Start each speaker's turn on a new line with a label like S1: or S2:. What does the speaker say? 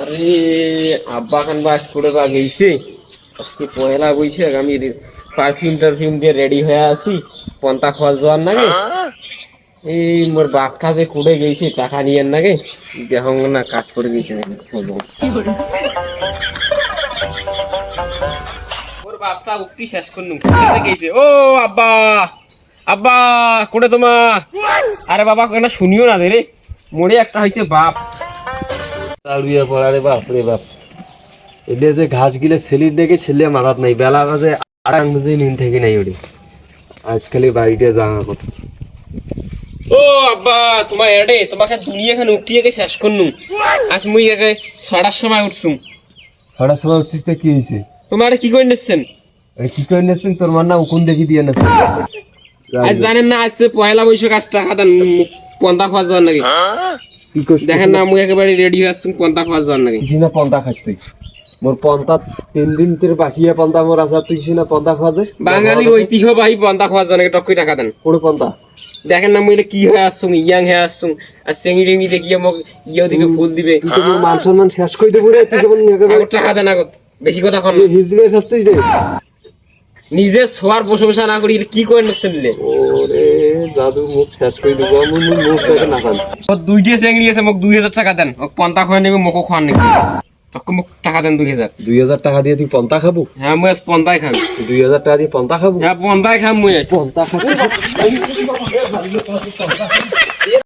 S1: আরে আব্বা খান বাস করে বা গেছে আজকে পয়লা বৈশাখ আমি পারফিউম দিয়ে রেডি হয়ে আছি পন্তা খাওয়া যাওয়ার নাগে এই মোর বাপটা যে কুড়ে গেছে টাকা নিয়ে নাগে দেখো না কাজ করে গেছে মোর বাপটা উক্তি শেষ করনু গেছে ও আব্বা আব্বা কোড়ে তোমা আরে বাবা কেন শুনিও না রে মোড়ে একটা হয়েছে বাপ
S2: তাড়ুইয়া পড়া রে বাপ রে বাপ এলে যে ঘাস গিলে ছেলির দেখে ছেলে মারাত নাই বেলা বাজে আড়াই বাজে নিন থেকে নাই ওরে আজকালি বাড়িতে যাওয়া কথা
S1: ও আব্বা তোমার এডে তোমাকে দুনিয়া খান উঠিয়ে শেষ করনু আজ মুই একে 6টার সময় উঠছুম
S2: 6টার সময় উঠছিস তো কি হয়েছে
S1: তোমার কি করে নিচ্ছেন
S2: কি করে নিচ্ছেন তোর মার না উকুন দেখি দিয়ে নিচ্ছেন
S1: আজ জানেন না আজকে পয়লা বৈশাখ আজ টাকা দেন পন্তা খাওয়া যাওয়ার নাকি
S2: কি করছিস
S1: দেখেন না মুই একেবারে রেডি হয়ে আসছুম পন্তা খাওয়া যাওয়ার নাকি
S2: কি না পন্তা খাস তুই মোর পন্তা 3 দিন তোর বাসিয়া পন্তা মোর আছে তুই কি না পন্তা খাওয়া যাস
S1: বাঙালি ঐতিহ্যবাহী পন্তা খাওয়া যাওয়ার নাকি টক্কই টাকা দেন
S2: কোন পন্তা
S1: দেখেন না মুই কি হয়ে আসছুম ইয়াং হয়ে আসছুম আর সেঙ্গি দেখিয়ে মোক ইয়েও দিবে ফুল দিবে
S2: তুই তো মোর মান সম্মান শেষ করে দেবো রে তুই কেমন একেবারে
S1: টাকা দেন আগত বেশি কথা কন
S2: হিজড়ে শাস্ত্রী রে
S1: নিজে শোয়ার প্রশংসা না করি কি করে নিচ্ছেন নিলে
S2: ওরে জাদু মুখ শেষ করে দেবো আমি মুখ দেখে না খান
S1: দুইটে চেংড়ি আছে মোক 2000 টাকা দেন ওক পন্তা খাওয়া নেবে মোকো খাওয়ান নাকি তখন মোক টাকা দেন 2000
S2: 2000 টাকা দিয়ে তুই পন্তা খাবো
S1: হ্যাঁ মুই আজ পন্তাই খাম
S2: 2000 টাকা দিয়ে পন্তা খাবো
S1: হ্যাঁ পন্তাই খাম মুই আজ
S2: পন্তা খাবো